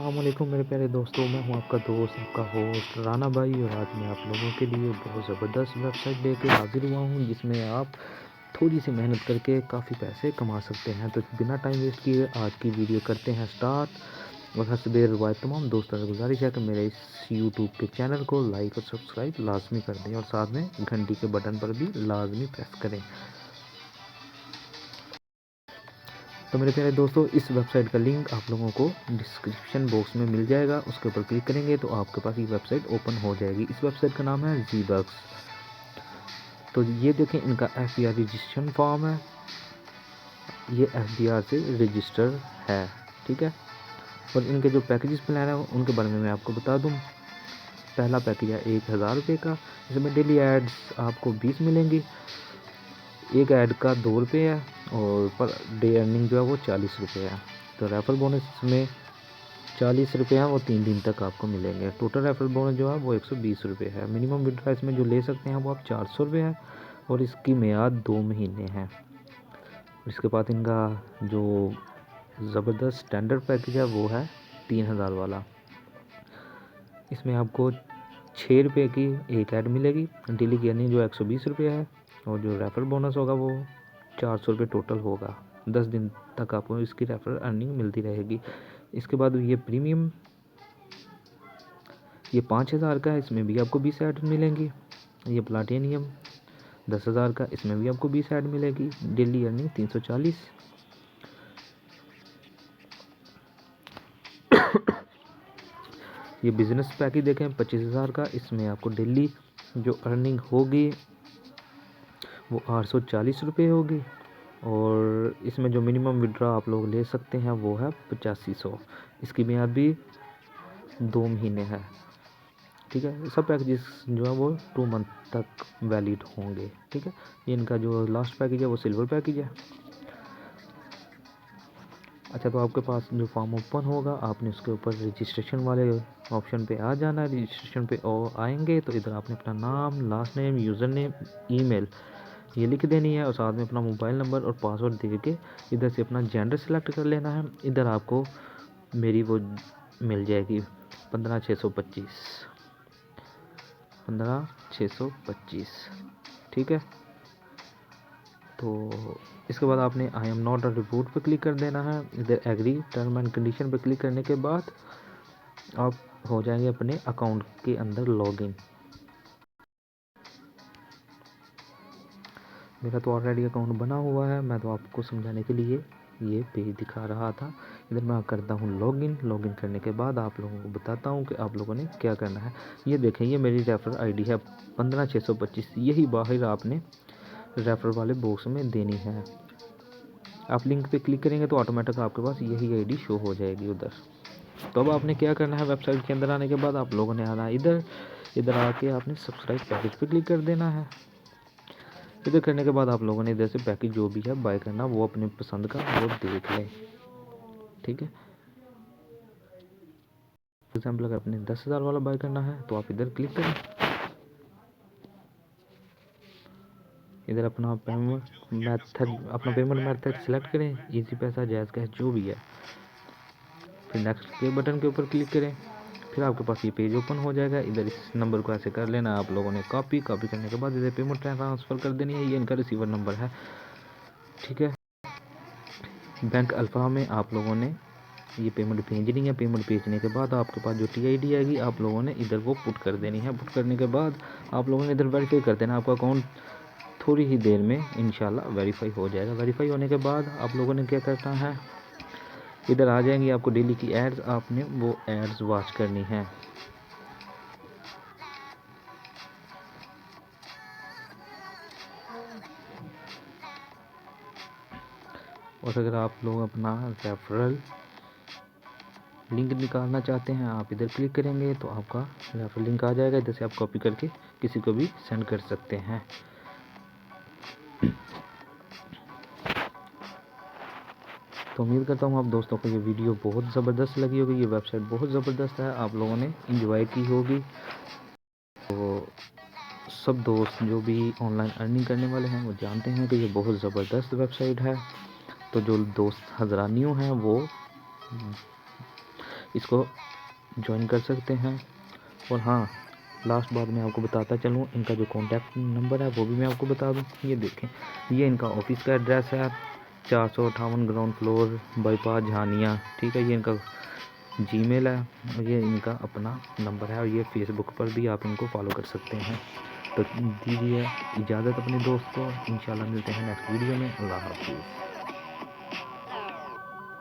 अस्सलामुअलैकुम मेरे प्यारे दोस्तों, मैं हूं आपका दोस्त, आपका होस्ट राना भाई। और आज मैं आप लोगों के लिए बहुत ज़बरदस्त वेबसाइट लेके हाज़िर हुआ हूं जिसमें आप थोड़ी सी मेहनत करके काफ़ी पैसे कमा सकते हैं। तो बिना टाइम वेस्ट किए आज की वीडियो करते हैं स्टार्ट। और हंस बेर रवायत तमाम दोस्तों से गुजारिश है कि मेरे इस यूट्यूब के चैनल को लाइक और सब्सक्राइब लाजमी कर दें और साथ में घंटी के बटन पर भी लाजमी प्रेस करें। तो मेरे प्यारे दोस्तों, इस वेबसाइट का लिंक आप लोगों को डिस्क्रिप्शन बॉक्स में मिल जाएगा। उसके ऊपर क्लिक करेंगे तो आपके पास ये वेबसाइट ओपन हो जाएगी। इस वेबसाइट का नाम है ज़ीबक्स। तो ये देखें, इनका FBR रजिस्ट्रेशन फॉर्म है। ये FBR से रजिस्टर है, ठीक है। और इनके जो पैकेजेस प्लान है उनके बारे में मैं आपको बता दूँ। पहला पैकेज है 1000 रुपये का, इसमें डेली एड्स आपको 20 मिलेंगी। एक ऐड का 2 रुपये है और पर डे अर्निंग जो है वो 40 रुपये है। तो रेफर बोनस में 40 रुपये हैं, वो 3 दिन तक आपको मिलेंगे। टोटल रेफर बोनस जो है वो 120 रुपये है। मिनिमम विड्रॉ इसमें जो ले सकते हैं वो आप 400 रुपये है और इसकी मियाद 2 महीने है। इसके बाद इनका जो ज़बरदस्त स्टैंडर्ड पैकेज है वो है 3000 वाला। इसमें आपको 6 रुपये की एक ऐड मिलेगी। डेली की अर्निंग जो 120 रुपये है और जो रेफर बोनस होगा वो 400 रुपये टोटल होगा। 10 दिन तक आपको इसकी रेफर अर्निंग मिलती रहेगी। इसके बाद ये प्रीमियम, ये 5000 का है, इसमें भी आपको 20 ऐड मिलेंगी। ये प्लाटिनियम 10,000 का, इसमें भी आपको 20 ऐड मिलेगी। Daily earning 340। ये बिज़नेस पैकेज देखें 25,000 का, इसमें आपको डेली जो अर्निंग होगी वो 840 रुपये होगी। और इसमें जो मिनिमम विड्रॉ आप लोग ले सकते हैं वो है 8500। इसकी मियाद भी 2 महीने है, ठीक है। सब पैकेजेस जो है वो 2 मंथ तक वैलिड होंगे, ठीक है। इनका जो लास्ट पैकेज है वो सिल्वर पैकेज है। अच्छा, तो आपके पास जो फॉर्म ओपन होगा आपने उसके ऊपर रजिस्ट्रेशन वाले ऑप्शन पे आ जाना है। रजिस्ट्रेशन पे आएंगे तो इधर आपने अपना नाम, last name, user name, email ये लिख देनी है और साथ में अपना मोबाइल नंबर और पासवर्ड दे के इधर से अपना जेंडर सेलेक्ट कर लेना है। इधर आपको मेरी वो मिल जाएगी 15625, 15625, ठीक है। तो इसके बाद आपने I am not a report पर क्लिक कर देना है। इधर एग्री टर्म एंड कंडीशन पर क्लिक करने के बाद आप हो जाएंगे अपने अकाउंट के अंदर लॉगिन। मेरा तो ऑलरेडी अकाउंट बना हुआ है, मैं तो आपको समझाने के लिए ये पेज दिखा रहा था। इधर मैं करता हूँ लॉगिन करने के बाद आप लोगों को बताता हूँ कि आप लोगों ने क्या करना है। ये देखें, ये मेरी रेफर आईडी है 15625। यही बाहर आपने रेफर वाले बॉक्स में देनी है। आप लिंक पे क्लिक करेंगे तो ऑटोमेटिक आपके पास यही आईडी शो हो जाएगी उधर। तो अब आपने क्या करना है, वेबसाइट के अंदर आने के बाद आप लोगों ने आना है इधर आके आपने सब्सक्राइब पैकेज पे क्लिक कर देना है। इधर करने के बाद आप लोगों ने इधर से पैकेज जो भी है बाय करना वो अपने पसंद का वो देख लें, ठीक है। एग्जाम्पल अगर अपने 10,000 वाला बाय करना है तो आप इधर क्लिक करें। इधर अपना पेमेंट मेथड सेलेक्ट करें, इजी पैसा, जायज़ कैश, जो भी है। फिर नेक्स्ट के बटन के ऊपर क्लिक करें। फिर आपके पास ये पेज ओपन हो जाएगा। इधर इस नंबर को ऐसे कर लेना आप लोगों ने कॉपी करने के बाद इधर पेमेंट ट्रांसफ़र कर देनी है। ये इनका रिसीवर नंबर है, ठीक है। बैंक अल्फ़ा में आप लोगों ने ये पेमेंट भेजनी है। पेमेंट भेजने के बाद आपके पास जो TID आएगी आप लोगों ने इधर वो पुट कर देनी है। पुट करने के बाद आप लोगों ने इधर वेरीफाई कर देना। आपका अकाउंट थोड़ी ही देर में इंशाल्लाह वेरीफाई हो जाएगा। वेरीफाई होने के बाद आप लोगों ने क्या करना है, इधर आ जाएंगी आपको डेली की एड्स, आपने वो एड्स वॉच करनी है। और अगर आप लोग अपना रेफरल लिंक निकालना चाहते हैं आप इधर क्लिक करेंगे तो आपका रेफरल लिंक आ जाएगा। इधर से आप कॉपी करके किसी को भी सेंड कर सकते हैं। तो उम्मीद करता हूँ आप दोस्तों को ये वीडियो बहुत ज़बरदस्त लगी होगी। ये वेबसाइट बहुत ज़बरदस्त है, आप लोगों ने इंजॉय की होगी। तो सब दोस्त जो भी ऑनलाइन अर्निंग करने वाले हैं वो जानते हैं कि ये बहुत ज़बरदस्त वेबसाइट है। तो जो दोस्त हज़रानियों हैं वो इसको ज्वाइन कर सकते हैं। और हाँ, लास्ट बात मैं आपको बताता चलूँ, इनका जो कॉन्टैक्ट नंबर है वो भी मैं आपको बता दूँ। ये देखें, ये इनका ऑफिस का एड्रेस है, 458 ग्राउंड फ्लोर, बाईपास झानिया, ठीक है। ये इनका जीमेल है और ये इनका अपना नंबर है, और ये फेसबुक पर भी आप इनको फॉलो कर सकते हैं। तो दीजिए इजाज़त अपने दोस्त को, इंशाल्लाह मिलते हैं नेक्स्ट वीडियो में। अल्लाह हाफिज़।